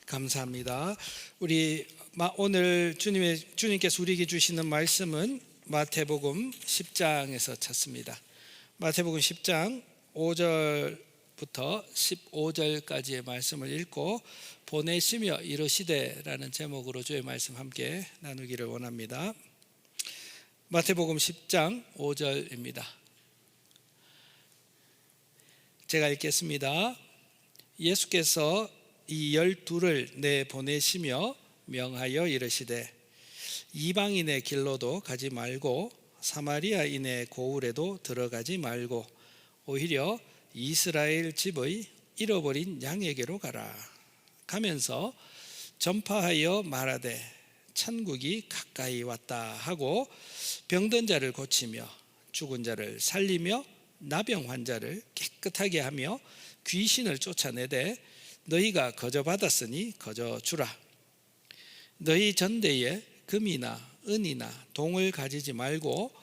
감사합니다. 우리 오늘 주님께서 우리에게 주시는 말씀은 마태복음 10장에서 찾습니다. 마태복음 10장 5절부터 15절까지의 말씀을 읽고 보내시며 이르시되라는 제목으로 주의 말씀 함께 나누기를 원합니다. 마태복음 10장 5절입니다. 제가 읽겠습니다. 예수께서 이 12를 내보내시며 명하여 이르시되 이방인의 길로도 가지 말고 사마리아인의 고을에도 들어가지 말고 오히려 이스라엘 집의 잃어버린 양에게로 가라. 가면서 전파하여 말하되 천국이 가까이 왔다 하고 병든 자를 고치며 죽은 자를 살리며 나병 환자를 깨끗하게 하며 귀신을 쫓아내되 너희가 거저 받았으니 거저 주라. 너희 전대에 금이나 은이나 동을 가지지 말고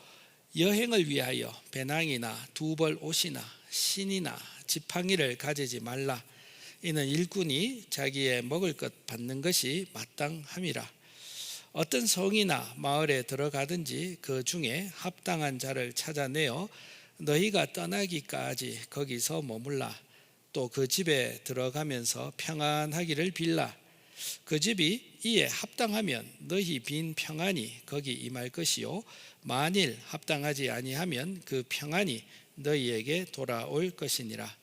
여행을 위하여 배낭이나 두벌 옷이나 신이나 지팡이를 가지지 말라. 이는 일꾼이 자기의 먹을 것 받는 것이 마땅함이라. 어떤 성이나 마을에 들어가든지 그 중에 합당한 자를 찾아내어 너희가 떠나기까지 거기서 머물라. 또 그 집에 들어가면서 평안하기를 빌라. 그 집이 이에 합당하면 너희 빈 평안이 거기 임할 것이요 만일 합당하지 아니하면 그 평안이 너희에게 돌아올 것이니라.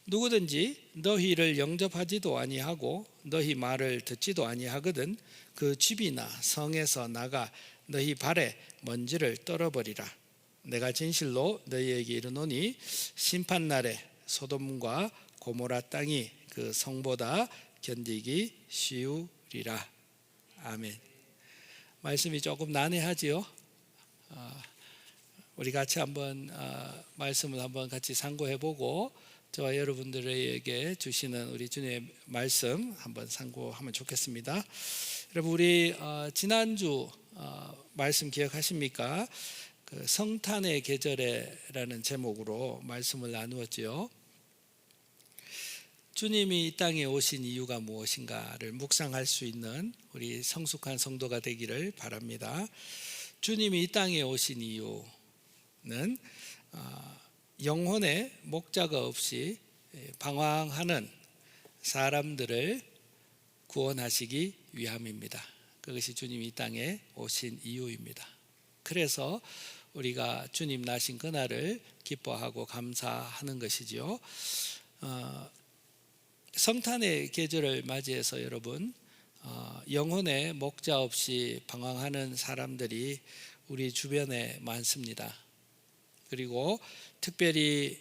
누구든지 너희를 영접하지도 아니하고 너희 말을 듣지도 아니하거든 그 집이나 성에서 나가 너희 발에 먼지를 떨어버리라. 내가 진실로 너희에게 이르노니 심판날에 소돔과 고모라 땅이 그 성보다 견디기 쉬우리라. 아멘. 말씀이 조금 난해하지요? 우리 같이 한번 말씀을 한번 같이 상고해보고 저와 여러분들에게 주시는 우리 주님의 말씀 한번 상고하면 좋겠습니다. 여러분, 우리 지난주 말씀 기억하십니까? 그 성탄의 계절에라는 제목으로 말씀을 나누었지요. 주님이 이 땅에 오신 이유가 무엇인가를 묵상할 수 있는 우리 성숙한 성도가 되기를 바랍니다. 주님이 이 땅에 오신 이유는 영혼의 목자가 없이 방황하는 사람들을 구원하시기 위함입니다. 그것이 주님이 이 땅에 오신 이유입니다. 그래서 우리가 주님 나신 그날을 기뻐하고 감사하는 것이지요. 성탄의 계절을 맞이해서 여러분, 영혼의 목자 없이 방황하는 사람들이 우리 주변에 많습니다. 그리고 특별히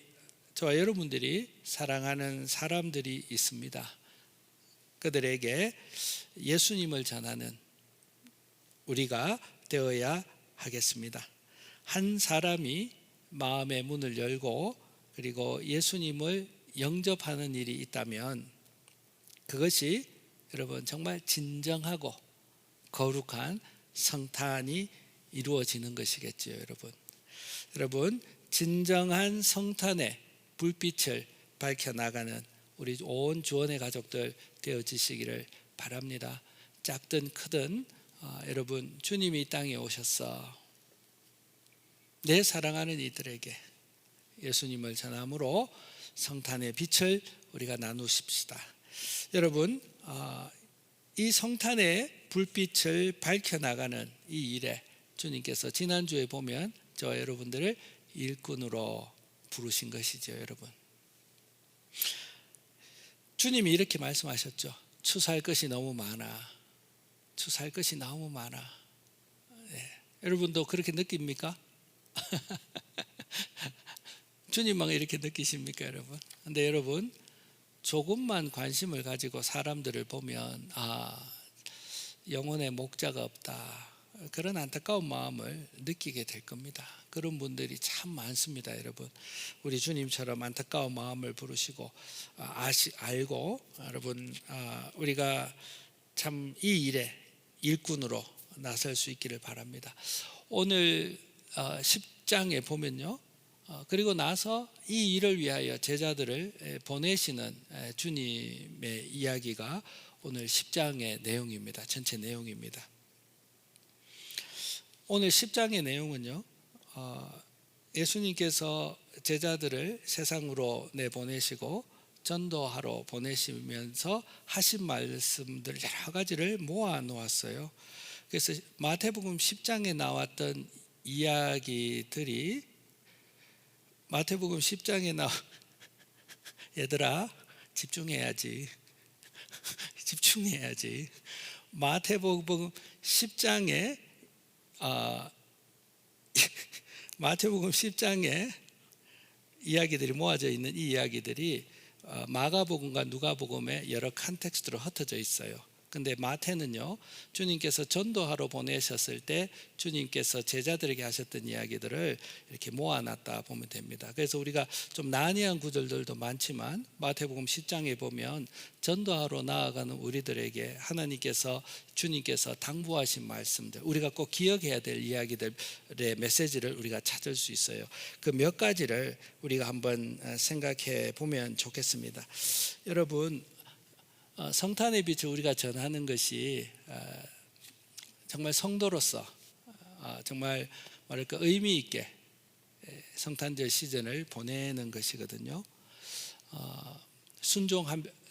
저와 여러분들이 사랑하는 사람들이 있습니다. 그들에게 예수님을 전하는 우리가 되어야 하겠습니다. 한 사람이 마음의 문을 열고 그리고 예수님을 영접하는 일이 있다면 그것이 여러분 정말 진정하고 거룩한 성탄이 이루어지는 것이겠죠. 여러분 진정한 성탄의 불빛을 밝혀나가는 우리 온 주원의 가족들 되어지시기를 바랍니다. 작든 크든 여러분, 주님이 이 땅에 오셔서 내 사랑하는 이들에게 예수님을 전함으로 성탄의 빛을 우리가 나누십시다. 여러분, 이 성탄의 불빛을 밝혀나가는 이 일에 주님께서 지난주에 보면 저와 여러분들을 일꾼으로 부르신 것이죠. 여러분, 주님이 이렇게 말씀하셨죠. 추수할 것이 너무 많아. 추수할 것이 너무 많아. 네. 여러분도 그렇게 느낍니까? 주님만 이렇게 느끼십니까, 여러분? 근데 여러분, 조금만 관심을 가지고 사람들을 보면 영혼의 목자가 없다, 그런 안타까운 마음을 느끼게 될 겁니다. 그런 분들이 참 많습니다. 여러분, 우리 주님처럼 안타까운 마음을 부르시고 알고 여러분, 우리가 참 이 일에 일꾼으로 나설 수 있기를 바랍니다. 오늘 10장에 보면요, 그리고 나서 이 일을 위하여 제자들을 보내시는 주님의 이야기가 오늘 10장의 내용입니다. 전체 내용입니다. 오늘 10장의 내용은요, 예수님께서 제자들을 세상으로 내보내시고 전도하러 보내시면서 하신 말씀들 여러 가지를 모아 놓았어요. 그래서 마태복음 10장에 나왔던 이야기들이 마태복음 10장에 얘들아 집중해야지. 집중해야지. 마태복음 10장에 마태복음 10장에 이야기들이 모아져 있는 이 이야기들이 마가복음과 누가복음에 여러 컨텍스트로 흩어져 있어요. 근데 마태는요, 주님께서 전도하러 보내셨을 때 주님께서 제자들에게 하셨던 이야기들을 이렇게 모아놨다 보면 됩니다. 그래서 우리가 좀 난해한 구절들도 많지만 마태복음 10장에 보면 전도하러 나아가는 우리들에게 하나님께서 주님께서 당부하신 말씀들, 우리가 꼭 기억해야 될 이야기들의 메시지를 우리가 찾을 수 있어요. 그 몇 가지를 우리가 한번 생각해 보면 좋겠습니다. 여러분, 성탄의 빛을 우리가 전하는 것이 정말 성도로서 정말 뭐랄까 의미 있게 성탄절 시즌을 보내는 것이거든요.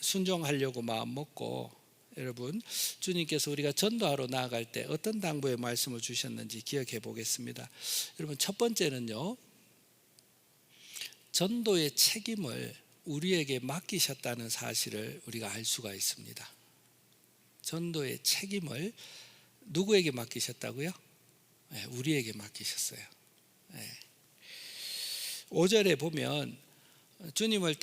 순종하려고 마음 먹고, 여러분 주님께서 우리가 전도하러 나아갈 때 어떤 당부의 말씀을 주셨는지 기억해 보겠습니다. 여러분, 첫 번째는요, 전도의 책임을 우리에게 맡기셨다는 사실을 우리가 알 수가 있습니다. 전도의 책임을 누구에게 맡기셨다고요? 네, 우리에게 맡기셨어요. 네. 5절에 보면 주님을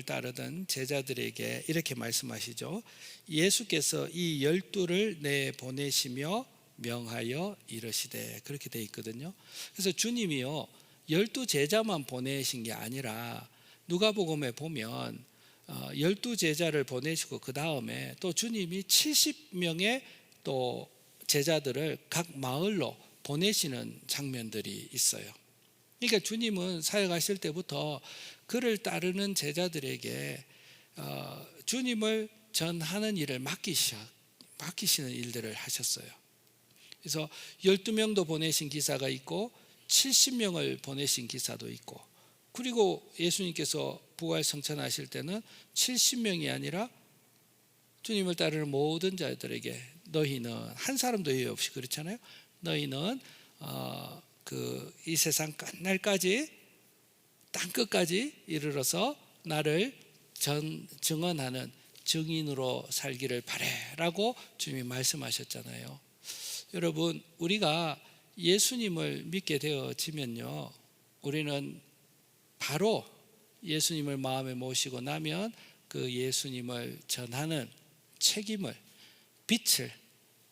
따르던 제자들에게 이렇게 말씀하시죠. 예수께서 이 12를 내보내시며 명하여 이르시되, 그렇게 되어 있거든요. 그래서 주님이요 12제자만 보내신 게 아니라 누가복음에 보면 12제자를 보내시고 그 다음에 또 주님이 70명의 또 제자들을 각 마을로 보내시는 장면들이 있어요. 그러니까 주님은 사역하실 때부터 그를 따르는 제자들에게 주님을 전하는 일을 맡기시는 일들을 하셨어요. 그래서 12명도 보내신 기사가 있고 70명을 보내신 기사도 있고, 그리고 예수님께서 부활 성천하실 때는 70명이 아니라 주님을 따르는 모든 자들에게 너희는, 한 사람도 예외 없이 그렇잖아요. 너희는 이 세상 끝날까지 땅끝까지 이르러서 나를 증언하는 증인으로 살기를 바래라고 주님이 말씀하셨잖아요. 여러분, 우리가 예수님을 믿게 되어지면요, 우리는 바로 예수님을 마음에 모시고 나면 그 예수님을 전하는 책임을, 빛을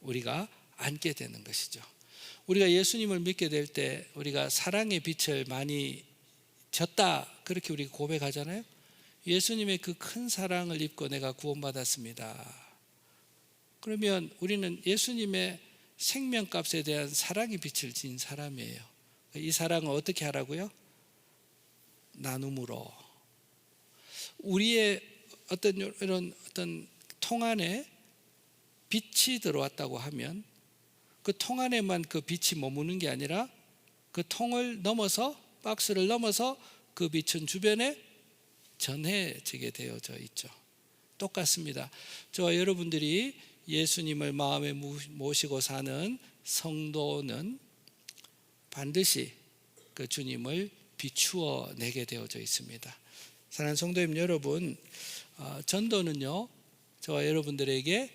우리가 안게 되는 것이죠. 우리가 예수님을 믿게 될 때 우리가 사랑의 빛을 많이 졌다, 그렇게 우리가 고백하잖아요. 예수님의 그 큰 사랑을 입고 내가 구원받았습니다. 그러면 우리는 예수님의 생명값에 대한 사랑의 빛을 진 사람이에요. 이 사랑을 어떻게 하라고요? 나눔으로. 우리의 이런 통 안에 빛이 들어왔다고 하면 그 통 안에만 그 빛이 머무는 게 아니라 그 통을 넘어서, 박스를 넘어서 그 빛은 주변에 전해지게 되어져 있죠. 똑같습니다. 저와 여러분들이 예수님을 마음에 모시고 사는 성도는 반드시 그 주님을 비추어 내게 되어져 있습니다. 사랑하는 성도님 여러분, 전도는요, 저와 여러분들에게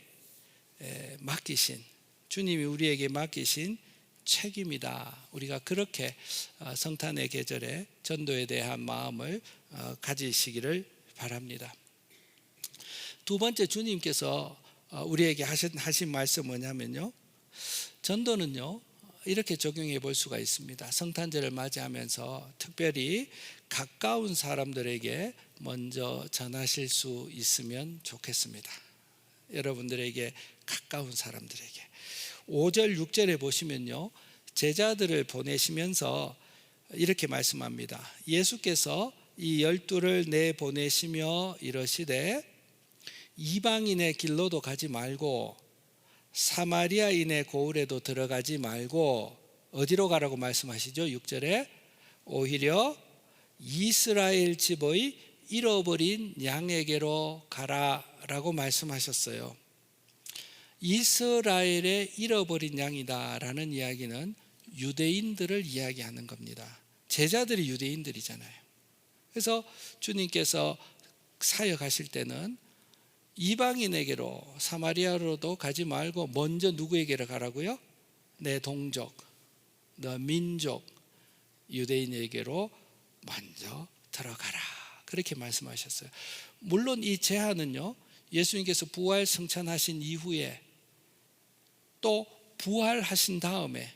맡기신, 주님이 우리에게 맡기신 책임이다. 우리가 그렇게 성탄의 계절에 전도에 대한 마음을 가지시기를 바랍니다. 두 번째, 주님께서 우리에게 하신 말씀은 뭐냐면요, 전도는요 이렇게 적용해 볼 수가 있습니다. 성탄절을 맞이하면서 특별히 가까운 사람들에게 먼저 전하실 수 있으면 좋겠습니다. 여러분들에게 가까운 사람들에게. 5절 6절에 보시면요, 제자들을 보내시면서 이렇게 말씀합니다. 예수께서 이 12를 내보내시며 이러시되 이방인의 길로도 가지 말고 사마리아인의 고을에도 들어가지 말고 어디로 가라고 말씀하시죠? 6절에 오히려 이스라엘 집의 잃어버린 양에게로 가라라고 말씀하셨어요. 이스라엘의 잃어버린 양이다라는 이야기는 유대인들을 이야기하는 겁니다. 제자들이 유대인들이잖아요. 그래서 주님께서 사역하실 때는 이방인에게로 사마리아로도 가지 말고 먼저 누구에게로 가라고요? 내 동족, 내 민족 유대인에게로 먼저 들어가라. 그렇게 말씀하셨어요. 물론 이 제한은요, 예수님께서 부활 승천하신 이후에 또 부활하신 다음에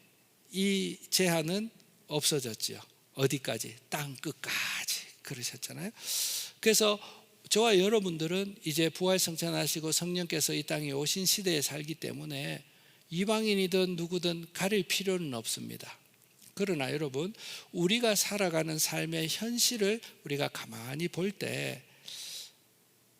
이 제한은 없어졌지요. 어디까지? 땅 끝까지 그러셨잖아요. 그래서 저와 여러분들은 이제 부활 승천하시고 성령께서 이 땅에 오신 시대에 살기 때문에 이방인이든 누구든 가릴 필요는 없습니다. 그러나 여러분, 우리가 살아가는 삶의 현실을 우리가 가만히 볼 때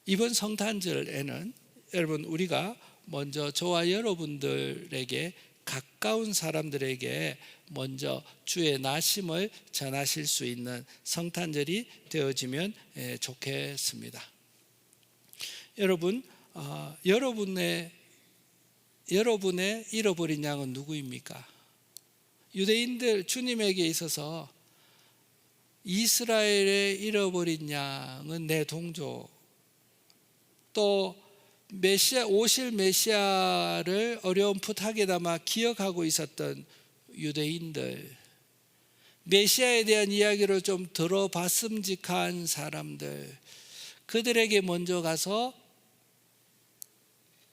이번 성탄절에는 여러분, 우리가 먼저 저와 여러분들에게 가까운 사람들에게 먼저 주의 나심을 전하실 수 있는 성탄절이 되어지면 좋겠습니다. 여러분, 여러분의 잃어버린 양은 누구입니까? 유대인들, 주님에게 있어서 이스라엘의 잃어버린 양은 내 동족, 또 오실 메시아를 어려운 풋하게 담아 기억하고 있었던 유대인들, 메시아에 대한 이야기를 좀 들어봤음직한 사람들, 그들에게 먼저 가서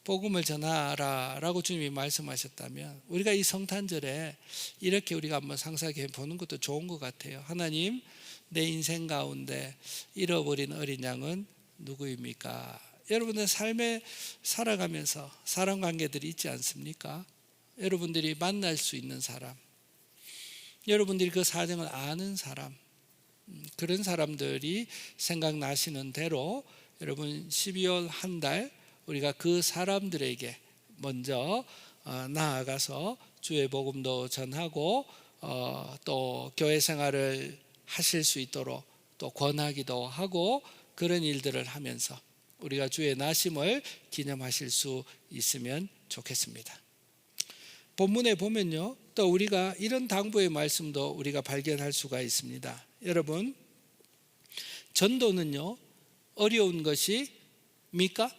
복음을 전하라 라고 주님이 말씀하셨다면 우리가 이 성탄절에 이렇게 우리가 한번 상상해 보는 것도 좋은 것 같아요. 하나님, 내 인생 가운데 잃어버린 어린 양은 누구입니까? 여러분의 삶에 살아가면서 사람 관계들이 있지 않습니까? 여러분들이 만날 수 있는 사람, 여러분들이 그 사정을 아는 사람, 그런 사람들이 생각나시는 대로 여러분 12월 한 달 우리가 그 사람들에게 먼저 나아가서 주의 복음도 전하고 또 교회 생활을 하실 수 있도록 또 권하기도 하고 그런 일들을 하면서 우리가 주의 나심을 기념하실 수 있으면 좋겠습니다. 본문에 보면요, 또 우리가 이런 당부의 말씀도 우리가 발견할 수가 있습니다. 여러분, 전도는요 어려운 것입니까?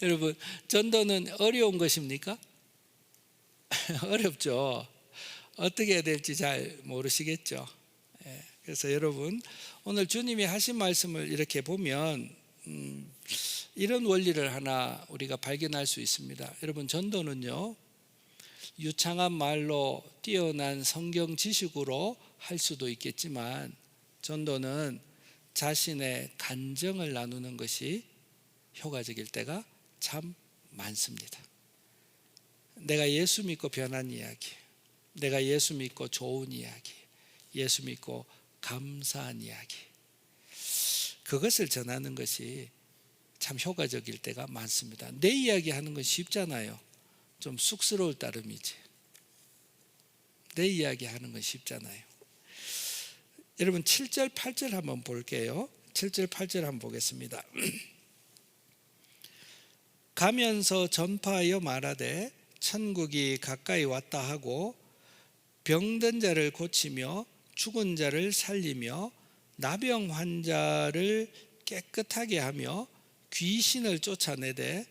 여러분, 전도는 어려운 것입니까? 어렵죠. 어떻게 해야 될지 잘 모르시겠죠. 그래서 여러분, 오늘 주님이 하신 말씀을 이렇게 보면 이런 원리를 하나 우리가 발견할 수 있습니다. 여러분, 전도는요 유창한 말로 뛰어난 성경 지식으로 할 수도 있겠지만 전도는 자신의 간정을 나누는 것이 효과적일 때가 참 많습니다. 내가 예수 믿고 변한 이야기, 내가 예수 믿고 좋은 이야기, 예수 믿고 감사한 이야기, 그것을 전하는 것이 참 효과적일 때가 많습니다. 내 이야기 하는 건 쉽잖아요. 좀 쑥스러울 따름이지. 내 이야기 하는 건 쉽잖아요. 여러분 7절 8절 한번 볼게요. 7절 8절 한번 보겠습니다. 가면서 전파하여 말하되 천국이 가까이 왔다 하고 병든 자를 고치며 죽은 자를 살리며 나병 환자를 깨끗하게 하며 귀신을 쫓아내되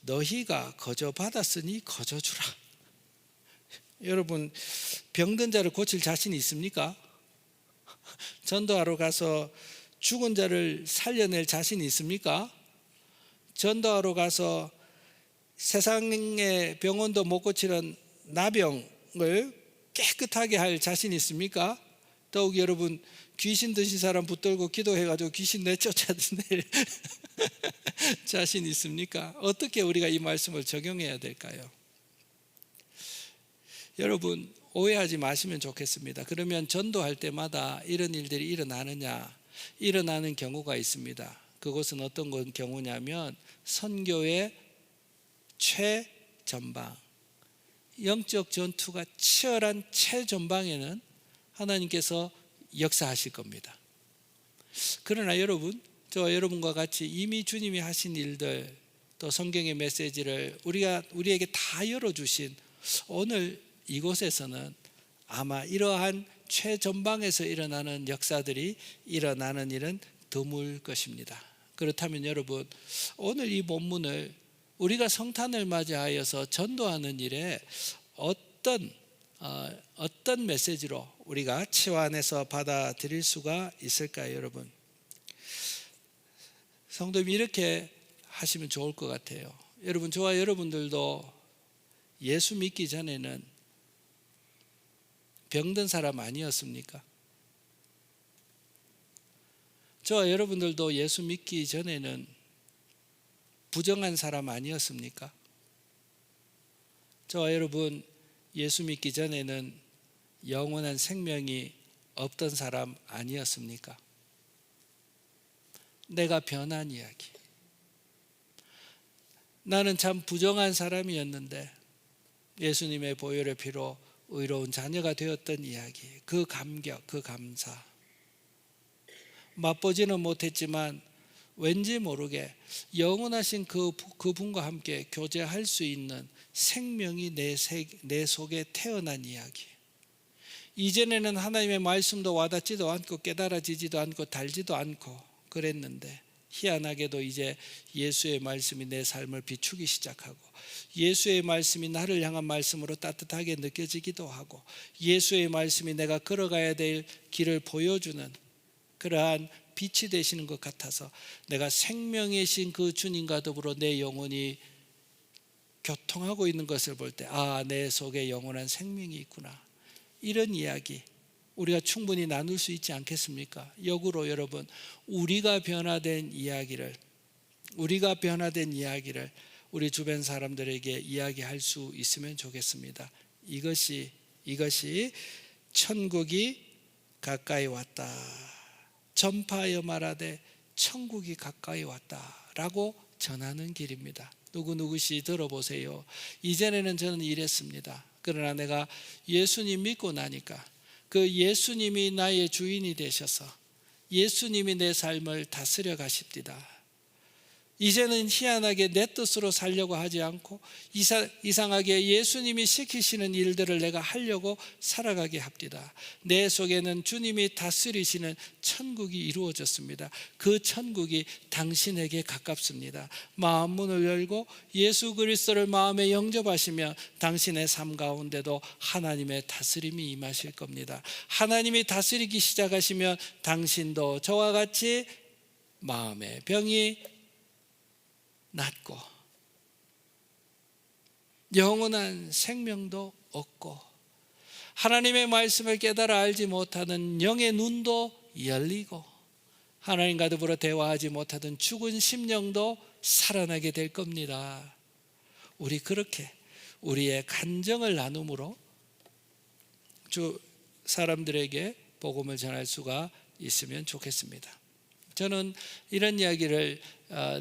너희가 거저 받았으니 거저 주라. 여러분, 병든 자를 고칠 자신이 있습니까? 전도하러 가서 죽은 자를 살려낼 자신이 있습니까? 전도하러 가서 세상의 병원도 못 고치는 나병을 깨끗하게 할 자신 있습니까? 더욱 여러분, 귀신 드신 사람 붙들고 기도해가지고 귀신 내쫓아낼 자신 있습니까? 어떻게 우리가 이 말씀을 적용해야 될까요? 여러분, 오해하지 마시면 좋겠습니다. 그러면 전도할 때마다 이런 일들이 일어나느냐? 일어나는 경우가 있습니다. 그것은 어떤 경우냐면 선교의 최전방, 영적 전투가 치열한 최전방에는 하나님께서 역사하실 겁니다. 그러나 여러분, 저와 여러분과 같이 이미 주님이 하신 일들, 또 성경의 메시지를 우리에게 다 열어주신 오늘 이곳에서는 아마 이러한 최전방에서 일어나는 역사들이 일어나는 일은 드물 것입니다. 그렇다면 여러분, 오늘 이 본문을 우리가 성탄을 맞이하여서 전도하는 일에 어떤 메시지로 우리가 치환해서 받아들일 수가 있을까요, 여러분? 성도님, 이렇게 하시면 좋을 것 같아요. 여러분, 저와 여러분들도 예수 믿기 전에는 병든 사람 아니었습니까? 저와 여러분들도 예수 믿기 전에는 부정한 사람 아니었습니까? 저와 여러분, 예수 믿기 전에는 영원한 생명이 없던 사람 아니었습니까? 내가 변한 이야기. 나는 참 부정한 사람이었는데 예수님의 보혈의 피로 의로운 자녀가 되었던 이야기, 그 감격, 그 감사. 맛보지는 못했지만 왠지 모르게 영원하신 그분과 함께 교제할 수 있는 생명이 내 속에 태어난 이야기. 이전에는 하나님의 말씀도 와닿지도 않고 깨달아지지도 않고 달지도 않고 그랬는데 희한하게도 이제 예수의 말씀이 내 삶을 비추기 시작하고 예수의 말씀이 나를 향한 말씀으로 따뜻하게 느껴지기도 하고 예수의 말씀이 내가 걸어가야 될 길을 보여주는 그러한 빛이 되시는 것 같아서 내가 생명의 신 그 주님과 더불어 내 영혼이 교통하고 있는 것을 볼 때 내 속에 영원한 생명이 있구나. 이런 이야기 우리가 충분히 나눌 수 있지 않겠습니까? 역으로 여러분, 우리가 변화된 이야기를 우리 주변 사람들에게 이야기할 수 있으면 좋겠습니다. 이것이 천국이 가까이 왔다. 전파하여 말하되 천국이 가까이 왔다라고 전하는 길입니다. 누구시 들어보세요. 이전에는 저는 이랬습니다. 그러나 내가 예수님 믿고 나니까 그 예수님이 나의 주인이 되셔서 예수님이 내 삶을 다스려 가십니다. 이제는 희한하게 내 뜻으로 살려고 하지 않고 이상하게 예수님이 시키시는 일들을 내가 하려고 살아가게 합니다. 내 속에는 주님이 다스리시는 천국이 이루어졌습니다. 그 천국이 당신에게 가깝습니다. 마음 문을 열고 예수 그리스도를 마음에 영접하시면 당신의 삶 가운데도 하나님의 다스림이 임하실 겁니다. 하나님이 다스리기 시작하시면 당신도 저와 같이 마음의 병이 낫고 영원한 생명도 얻고 하나님의 말씀을 깨달아 알지 못하는 영의 눈도 열리고 하나님과 더불어 대화하지 못하던 죽은 심령도 살아나게 될 겁니다. 우리 그렇게 우리의 간정을 나눔으로 주 사람들에게 복음을 전할 수가 있으면 좋겠습니다. 저는 이런 이야기를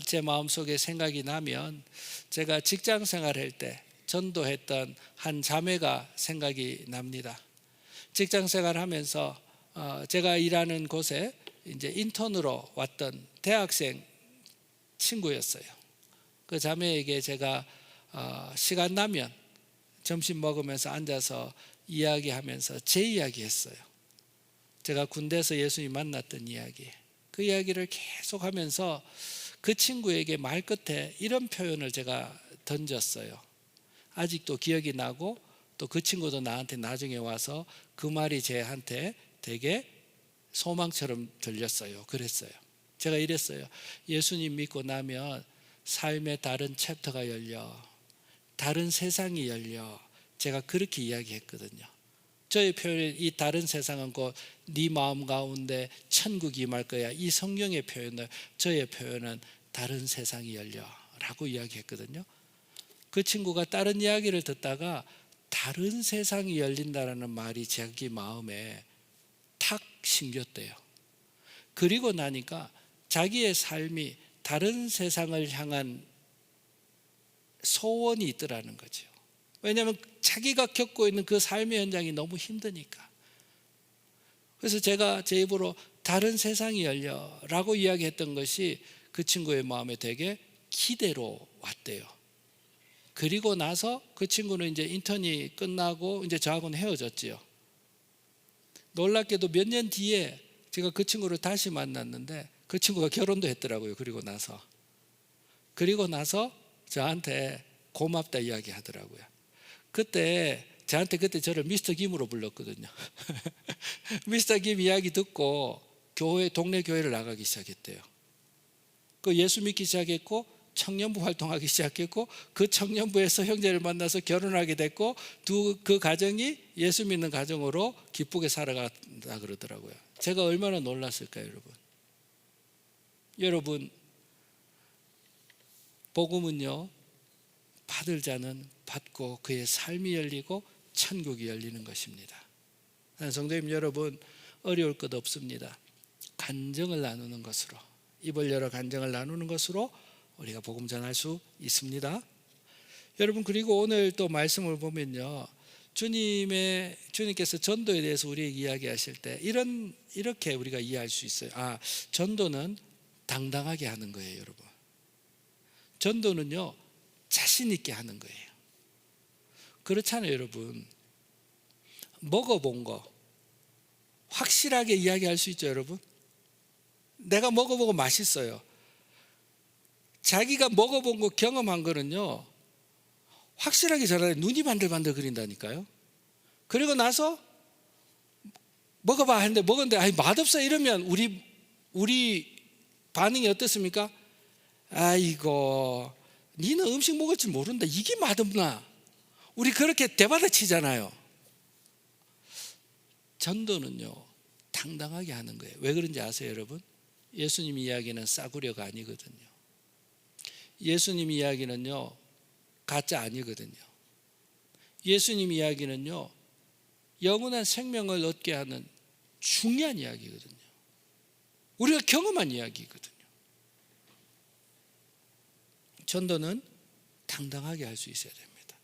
제 마음속에 생각이 나면 제가 직장 생활할 때 전도했던 한 자매가 생각이 납니다. 직장 생활하면서 제가 일하는 곳에 이제 인턴으로 왔던 대학생 친구였어요. 그 자매에게 제가 시간 나면 점심 먹으면서 앉아서 이야기하면서 제 이야기했어요. 제가 군대에서 예수님 만났던 이야기. 그 이야기를 계속 하면서 그 친구에게 말끝에 이런 표현을 제가 던졌어요. 아직도 기억이 나고 또 그 친구도 나한테 나중에 와서 그 말이 제한테 되게 소망처럼 들렸어요. 그랬어요. 제가 이랬어요. 예수님 믿고 나면 삶의 다른 챕터가 열려, 다른 세상이 열려. 제가 그렇게 이야기했거든요. 저의 표현, 이 다른 세상은 곧 네 마음 가운데 천국이 임할 거야. 이 성경의 표현을, 저의 표현은 다른 세상이 열려 라고 이야기했거든요. 그 친구가 다른 이야기를 듣다가 다른 세상이 열린다라는 말이 자기 마음에 탁 심겼대요. 그리고 나니까 자기의 삶이 다른 세상을 향한 소원이 있더라는 거죠. 왜냐하면 자기가 겪고 있는 그 삶의 현장이 너무 힘드니까. 그래서 제가 제 입으로 다른 세상이 열려라고 이야기했던 것이 그 친구의 마음에 되게 기대로 왔대요. 그리고 나서 그 친구는 이제 인턴이 끝나고 이제 저하고는 헤어졌지요. 놀랍게도 몇 년 뒤에 제가 그 친구를 다시 만났는데 그 친구가 결혼도 했더라고요. 그리고 나서 저한테 고맙다 이야기 하더라고요. 그때 저를 미스터 김으로 불렀거든요. 미스터 김 이야기 듣고 동네 교회를 나가기 시작했대요. 그 예수 믿기 시작했고 청년부 활동하기 시작했고 그 청년부에서 형제를 만나서 결혼하게 됐고 그 가정이 예수 믿는 가정으로 기쁘게 살아간다 그러더라고요. 제가 얼마나 놀랐을까요, 여러분? 여러분, 복음은요, 받을 자는 받고 그의 삶이 열리고 천국이 열리는 것입니다. 성도님 여러분, 어려울 것 없습니다. 간증을 나누는 것으로, 입을 열어 간증을 나누는 것으로 우리가 복음 전할 수 있습니다. 여러분, 그리고 오늘 또 말씀을 보면요, 주님께서 전도에 대해서 우리에게 이야기하실 때 이렇게 우리가 이해할 수 있어요. 전도는 당당하게 하는 거예요, 여러분. 전도는요, 자신 있게 하는 거예요. 그렇잖아요, 여러분. 먹어본 거 확실하게 이야기할 수 있죠, 여러분. 내가 먹어보고 맛있어요. 자기가 먹어본 거 경험한 거는요, 확실하게 전하는 눈이 반들반들 그린다니까요. 그리고 나서 먹어봐 하는데 먹었는데 맛없어 이러면 우리 반응이 어떻습니까? 아이고, 니는 음식 먹을 줄 모른다. 이게 맛없나? 우리 그렇게 대받아치잖아요. 전도는요, 당당하게 하는 거예요. 왜 그런지 아세요, 여러분? 예수님 이야기는 싸구려가 아니거든요. 예수님 이야기는요, 가짜 아니거든요. 예수님 이야기는요, 영원한 생명을 얻게 하는 중요한 이야기거든요. 우리가 경험한 이야기거든요. 전도는 당당하게 할 수 있어야 됩니다.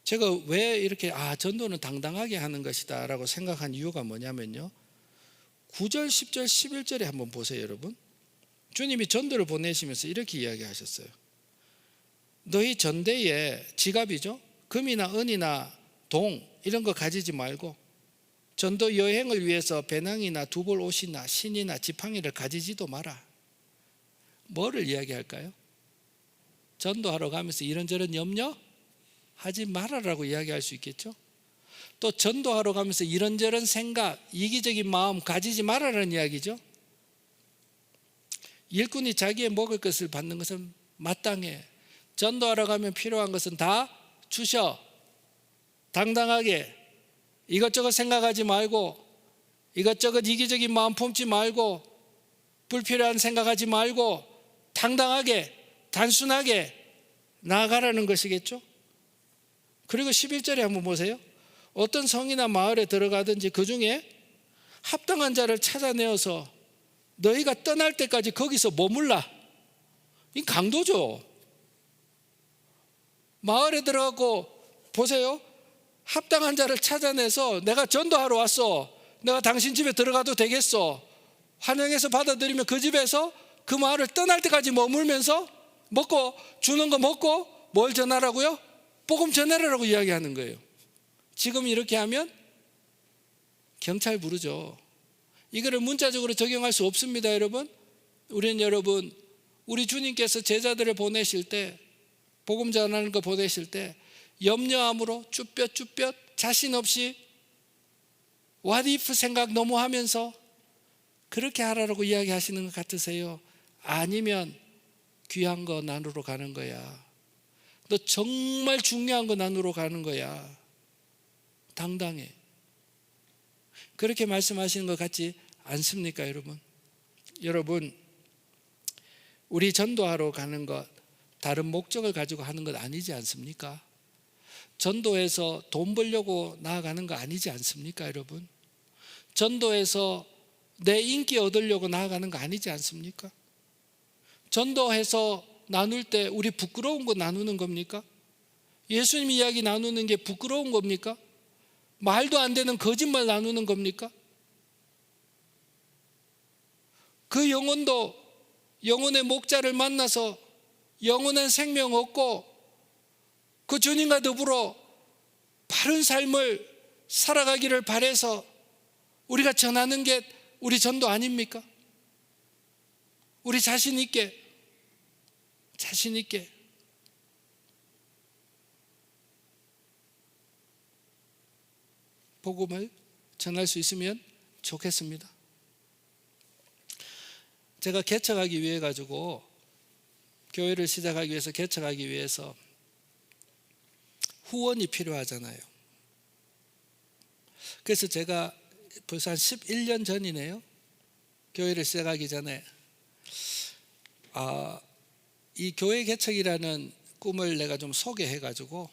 제가 왜 이렇게 전도는 당당하게 하는 것이다 라고 생각한 이유가 뭐냐면요, 9절, 10절, 11절에 한번 보세요, 여러분. 주님이 전도를 보내시면서 이렇게 이야기하셨어요. 너희 전대에 지갑이죠, 금이나 은이나 동 이런 거 가지지 말고 전도 여행을 위해서 배낭이나 두벌 옷이나 신이나 지팡이를 가지지도 마라. 뭐를 이야기할까요? 전도하러 가면서 이런저런 염려 하지 말아라고 이야기할 수 있겠죠. 또 전도하러 가면서 이런저런 생각, 이기적인 마음 가지지 말아라는 이야기죠. 일꾼이 자기의 먹을 것을 받는 것은 마땅해. 전도하러 가면 필요한 것은 다 주셔. 당당하게 이것저것 생각하지 말고, 이것저것 이기적인 마음 품지 말고, 불필요한 생각하지 말고 당당하게 단순하게 나아가라는 것이겠죠. 그리고 11절에 한번 보세요. 어떤 성이나 마을에 들어가든지 그 중에 합당한 자를 찾아내어서 너희가 떠날 때까지 거기서 머물라. 이 강도죠. 마을에 들어가고 보세요. 합당한 자를 찾아내서 내가 전도하러 왔어. 내가 당신 집에 들어가도 되겠어. 환영해서 받아들이면 그 집에서 그 마을을 떠날 때까지 머물면서 먹고 주는 거 먹고 뭘 전하라고요? 복음 전하라고 이야기하는 거예요. 지금 이렇게 하면 경찰 부르죠. 이거를 문자적으로 적용할 수 없습니다, 여러분. 여러분, 우리 주님께서 제자들을 보내실 때, 복음 전하는 거 보내실 때 염려함으로 쭈뼛쭈뼛 자신 없이 what if 생각 너무 하면서 그렇게 하라고 이야기하시는 것 같으세요? 아니면 귀한 거 나누러 가는 거야. 너 정말 중요한 거 나누러 가는 거야. 당당해. 그렇게 말씀하시는 것 같지 않습니까, 여러분? 여러분, 우리 전도하러 가는 것 다른 목적을 가지고 하는 것 아니지 않습니까? 전도해서 돈 벌려고 나아가는 거 아니지 않습니까, 여러분? 전도해서 내 인기 얻으려고 나아가는 거 아니지 않습니까? 전도해서 나눌 때 우리 부끄러운 거 나누는 겁니까? 예수님 이야기 나누는 게 부끄러운 겁니까? 말도 안 되는 거짓말 나누는 겁니까? 그 영혼도 영혼의 목자를 만나서 영혼의 생명 얻고 그 주님과 더불어 바른 삶을 살아가기를 바라서 우리가 전하는 게 우리 전도 아닙니까? 우리 자신 있게 복음을 전할 수 있으면 좋겠습니다. 제가 개척하기 위해 가지고 교회를 시작하기 위해서 개척하기 위해서 후원이 필요하잖아요. 그래서 제가 벌써 한 11년 전이네요. 교회를 시작하기 전에 이 교회 개척이라는 꿈을 내가 좀 소개해 가지고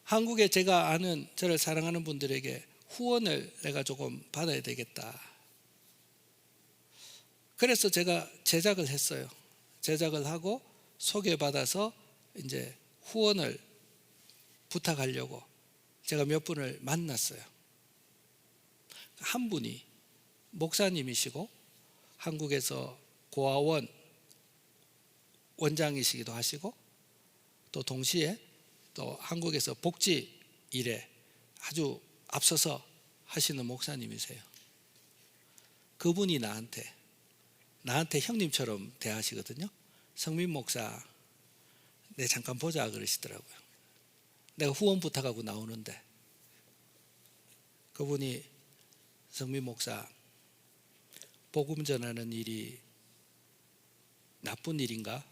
한국에 제가 아는 저를 사랑하는 분들에게 후원을 내가 조금 받아야 되겠다. 그래서 제가 제작을 했어요. 제작을 하고 소개받아서 이제 후원을 부탁하려고 제가 몇 분을 만났어요. 한 분이 목사님이시고 한국에서 고아원 원장이시기도 하시고 또 동시에 또 한국에서 복지 일에 아주 앞서서 하시는 목사님이세요. 그분이 나한테 형님처럼 대하시거든요. 성민 목사, 내 잠깐 보자 그러시더라고요. 내가 후원 부탁하고 나오는데 그분이 성민 목사, 복음 전하는 일이 나쁜 일인가?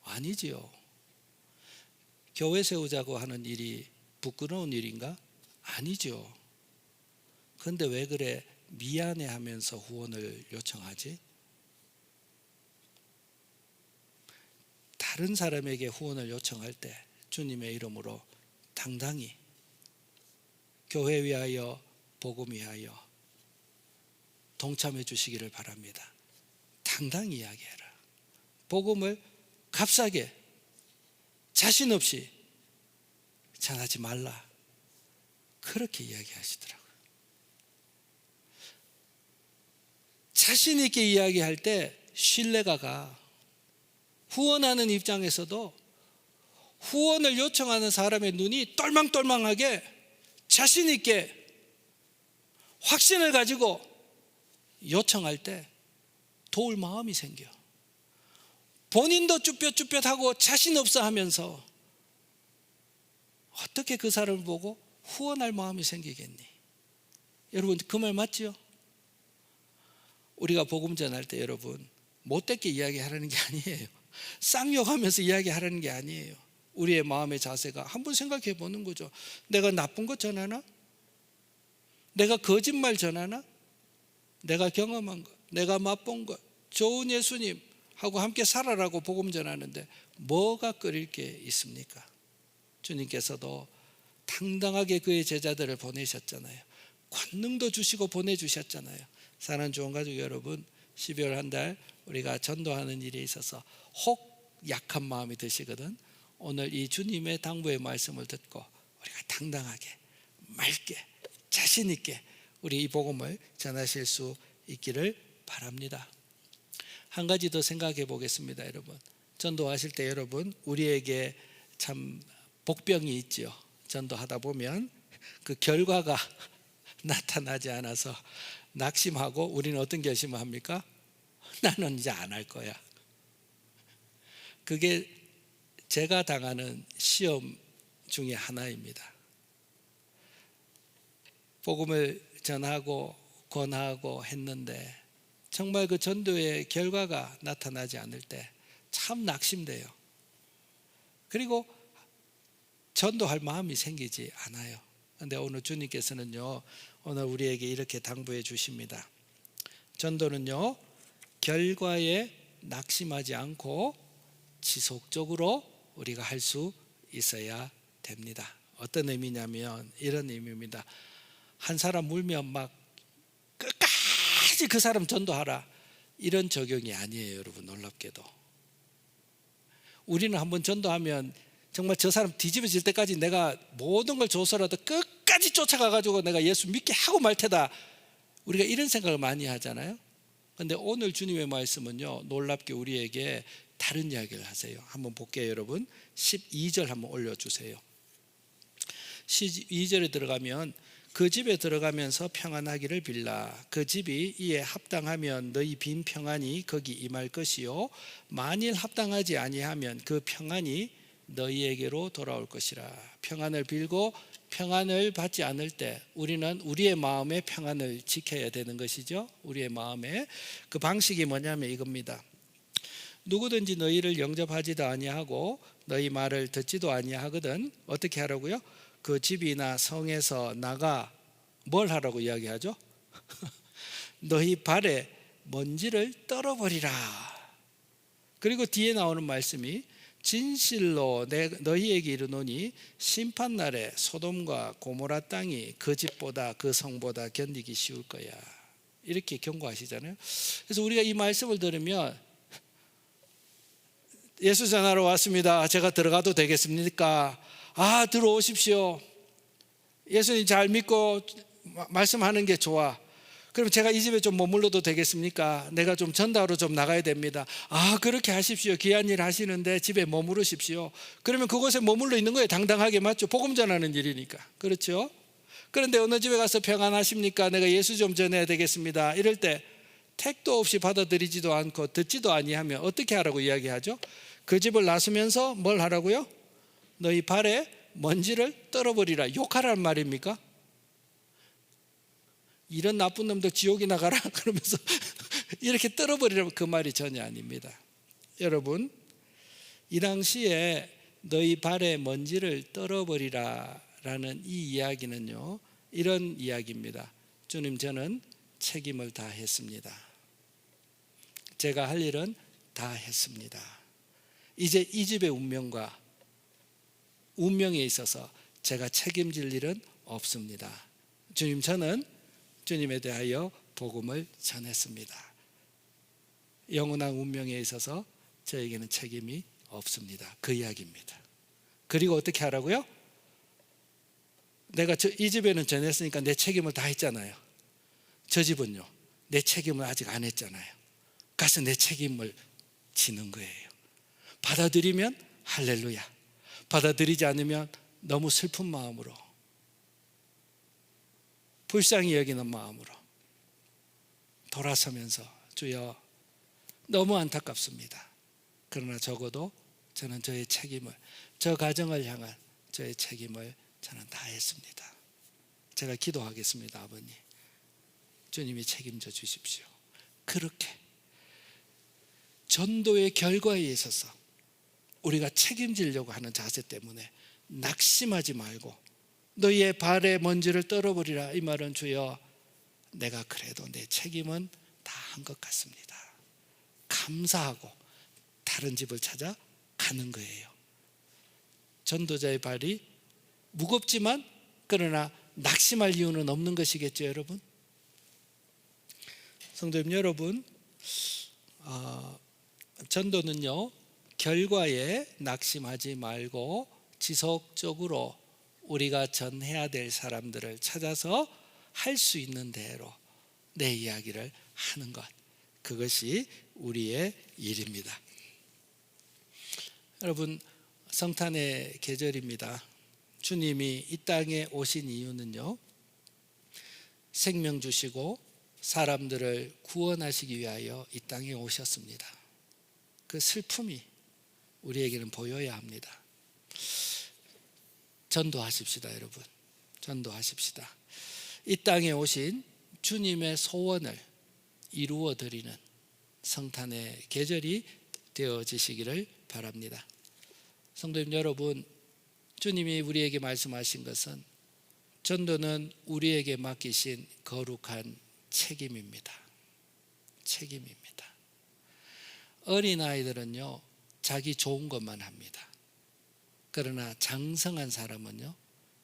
아니지요. 교회 세우자고 하는 일이 부끄러운 일인가? 아니죠. 그런데 왜 그래 미안해 하면서 후원을 요청하지? 다른 사람에게 후원을 요청할 때 주님의 이름으로 당당히 교회 위하여 복음 위하여 동참해 주시기를 바랍니다. 당당히 이야기해라. 복음을 값싸게 자신 없이 전하지 말라. 그렇게 이야기하시더라고요. 자신 있게 이야기할 때 신뢰가 가. 후원하는 입장에서도 후원을 요청하는 사람의 눈이 똘망똘망하게 자신 있게 확신을 가지고 요청할 때 도울 마음이 생겨. 본인도 쭈뼛쭈뼛하고 자신 없어 하면서 어떻게 그 사람을 보고 후원할 마음이 생기겠니? 여러분 그 말 맞죠? 우리가 복음 전할 때 여러분 못되게 이야기하라는 게 아니에요. 쌍욕하면서 이야기하라는 게 아니에요. 우리의 마음의 자세가 한번 생각해 보는 거죠. 내가 나쁜 것 전하나? 내가 거짓말 전하나? 내가 경험한 것, 내가 맛본 것, 좋은 예수님 하고 함께 살아라고 복음 전하는데 뭐가 끓일 게 있습니까? 주님께서도 당당하게 그의 제자들을 보내셨잖아요. 권능도 주시고 보내주셨잖아요. 사랑하는 좋은 가족 여러분, 12월 한 달 우리가 전도하는 일에 있어서 혹 약한 마음이 드시거든 오늘 이 주님의 당부의 말씀을 듣고 우리가 당당하게 맑게 자신 있게 우리 이 복음을 전하실 수 있기를 바랍니다. 한 가지 더 생각해 보겠습니다. 여러분 전도하실 때 여러분 우리에게 참 복병이 있죠. 전도하다 보면 그 결과가 나타나지 않아서 낙심하고 우리는 어떤 결심을 합니까? 나는 이제 안 할 거야. 그게 제가 당하는 시험 중에 하나입니다. 복음을 전하고 권하고 했는데 정말 그 전도의 결과가 나타나지 않을 때 참 낙심돼요. 그리고 전도할 마음이 생기지 않아요. 그런데 오늘 주님께서는요 오늘 우리에게 이렇게 당부해 주십니다. 전도는요 결과에 낙심하지 않고 지속적으로 우리가 할 수 있어야 됩니다. 어떤 의미냐면 이런 의미입니다. 한 사람 물면 막 끝까지 그 사람 전도하라, 이런 적용이 아니에요. 여러분, 놀랍게도 우리는 한번 전도하면 정말 저 사람 뒤집어질 때까지 내가 모든 걸 줘서라도 끝까지 쫓아가가지고 내가 예수 믿게 하고 말 테다, 우리가 이런 생각을 많이 하잖아요. 그런데 오늘 주님의 말씀은요, 놀랍게 우리에게 다른 이야기를 하세요. 한번 볼게요. 여러분, 12절 한번 올려주세요. 12절에 들어가면 그 집에 들어가면서 평안하기를 빌라. 그 집이 이에 합당하면 너희 빈 평안이 거기 임할 것이요, 만일 합당하지 아니하면 그 평안이 너희에게로 돌아올 것이라. 평안을 빌고 평안을 받지 않을 때 우리는 우리의 마음의 평안을 지켜야 되는 것이죠. 우리의 마음의 그 방식이 뭐냐면 이겁니다. 누구든지 너희를 영접하지도 아니하고 너희 말을 듣지도 아니하거든 어떻게 하라고요? 그 집이나 성에서 나가 뭘 하라고 이야기하죠? 너희 발에 먼지를 떨어버리라. 그리고 뒤에 나오는 말씀이 진실로 너희에게 이르노니 심판날에 소돔과 고모라 땅이 그 집보다 그 성보다 견디기 쉬울 거야. 이렇게 경고하시잖아요. 그래서 우리가 이 말씀을 들으면 예수 전하러 왔습니다. 제가 들어가도 되겠습니까? 아, 들어오십시오. 예수님 잘 믿고 말씀하는 게 좋아. 그럼 제가 이 집에 좀 머물러도 되겠습니까? 내가 좀 전도하러 좀 나가야 됩니다. 아, 그렇게 하십시오. 귀한 일 하시는데 집에 머무르십시오. 그러면 그곳에 머물러 있는 거예요. 당당하게, 맞죠? 복음 전하는 일이니까. 그렇죠? 그런데 어느 집에 가서 평안하십니까? 내가 예수 좀 전해야 되겠습니다. 이럴 때 택도 없이 받아들이지도 않고 듣지도 아니하면 어떻게 하라고 이야기하죠? 그 집을 나서면서 뭘 하라고요? 너희 발에 먼지를 떨어버리라. 욕하라는 말입니까? 이런 나쁜 놈들 지옥이나 가라 그러면서 이렇게 떨어버리라면 그 말이 전혀 아닙니다. 여러분, 이 당시에 너희 발에 먼지를 떨어버리라 라는 이 이야기는요, 이런 이야기입니다. 주님, 저는 책임을 다했습니다. 제가 할 일은 다 했습니다. 이제 이 집의 운명에 있어서 제가 책임질 일은 없습니다. 주님, 저는 주님에 대하여 복음을 전했습니다. 영원한 운명에 있어서 저에게는 책임이 없습니다. 그 이야기입니다. 그리고 어떻게 하라고요? 내가 이 집에는 전했으니까 내 책임을 다 했잖아요. 저 집은요, 내 책임을 아직 안 했잖아요. 가서 내 책임을 지는 거예요. 받아들이면 할렐루야, 받아들이지 않으면 너무 슬픈 마음으로, 불쌍히 여기는 마음으로 돌아서면서 주여, 너무 안타깝습니다. 그러나 적어도 저는 저의 책임을, 저 가정을 향한 저의 책임을 저는 다 했습니다. 제가 기도하겠습니다. 아버님, 주님이 책임져 주십시오. 그렇게 전도의 결과에 있어서 우리가 책임지려고 하는 자세 때문에 낙심하지 말고 너희의 발에 먼지를 떨어버리라. 이 말은 주여, 내가 그래도 내 책임은 다 한 것 같습니다. 감사하고 다른 집을 찾아 가는 거예요. 전도자의 발이 무겁지만 그러나 낙심할 이유는 없는 것이겠죠, 여러분. 성도님 여러분, 전도는요, 결과에 낙심하지 말고 지속적으로 우리가 전해야 될 사람들을 찾아서 할 수 있는 대로 내 이야기를 하는 것, 그것이 우리의 일입니다. 여러분, 성탄의 계절입니다. 주님이 이 땅에 오신 이유는요, 생명 주시고 사람들을 구원하시기 위하여 이 땅에 오셨습니다. 그 슬픔이 우리에게는 보여야 합니다. 전도하십시다, 여러분. 전도하십시다. 이 땅에 오신 주님의 소원을 이루어 드리는 성탄의 계절이 되어지시기를 바랍니다. 성도님 여러분, 주님이 우리에게 말씀하신 것은 전도는 우리에게 맡기신 거룩한 책임입니다. 책임입니다. 어린아이들은요, 자기 좋은 것만 합니다. 그러나 장성한 사람은요,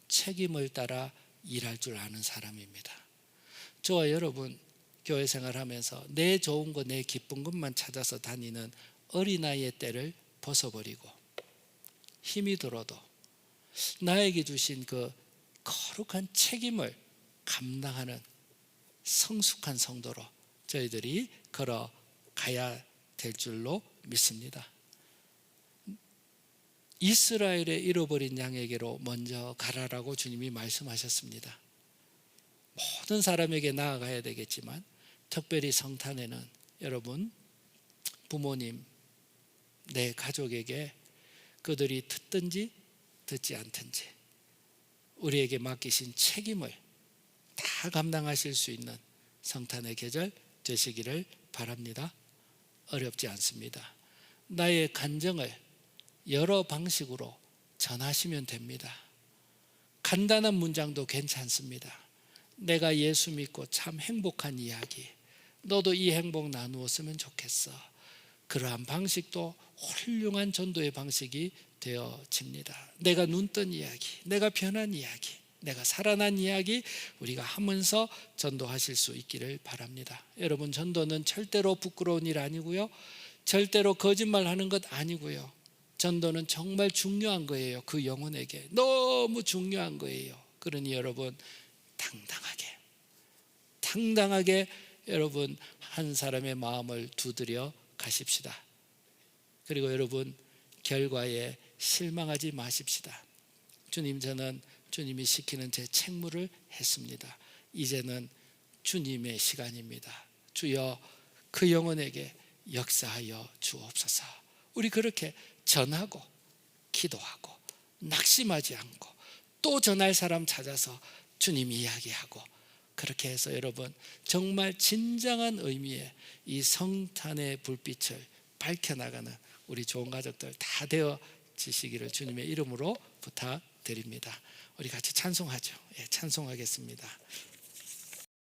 책임을 따라 일할 줄 아는 사람입니다. 저와 여러분 교회 생활하면서 내 좋은 거, 내 기쁜 것만 찾아서 다니는 어린아이의 때를 벗어버리고 힘이 들어도 나에게 주신 그 거룩한 책임을 감당하는 성숙한 성도로 저희들이 걸어가야 될 줄로 믿습니다. 이스라엘의 잃어버린 양에게로 먼저 가라라고 주님이 말씀하셨습니다. 모든 사람에게 나아가야 되겠지만 특별히 성탄에는 여러분 부모님, 내 가족에게 그들이 듣든지 듣지 않든지 우리에게 맡기신 책임을 다 감당하실 수 있는 성탄의 계절 되시기를 바랍니다. 어렵지 않습니다. 나의 간정을 여러 방식으로 전하시면 됩니다. 간단한 문장도 괜찮습니다. 내가 예수 믿고 참 행복한 이야기, 너도 이 행복 나누었으면 좋겠어. 그러한 방식도 훌륭한 전도의 방식이 되어집니다. 내가 눈뜬 이야기, 내가 변한 이야기, 내가 살아난 이야기 우리가 하면서 전도하실 수 있기를 바랍니다. 여러분, 전도는 절대로 부끄러운 일 아니고요, 절대로 거짓말하는 것 아니고요, 전도는 정말 중요한 거예요. 그 영혼에게 너무 중요한 거예요. 그러니 여러분 당당하게 여러분 한 사람의 마음을 두드려 가십시다. 그리고 여러분 결과에 실망하지 마십시다. 주님, 저는 주님이 시키는 제 책무를 했습니다. 이제는 주님의 시간입니다. 주여 그 영혼에게 역사하여 주옵소서. 우리 그렇게 전하고 기도하고 낙심하지 않고 또 전할 사람 찾아서 주님 이야기하고, 그렇게 해서 여러분 정말 진정한 의미의 이 성탄의 불빛을 밝혀나가는 우리 좋은 가족들 다 되어지시기를 주님의 이름으로 부탁드립니다. 우리 같이 찬송하죠. 찬송하겠습니다.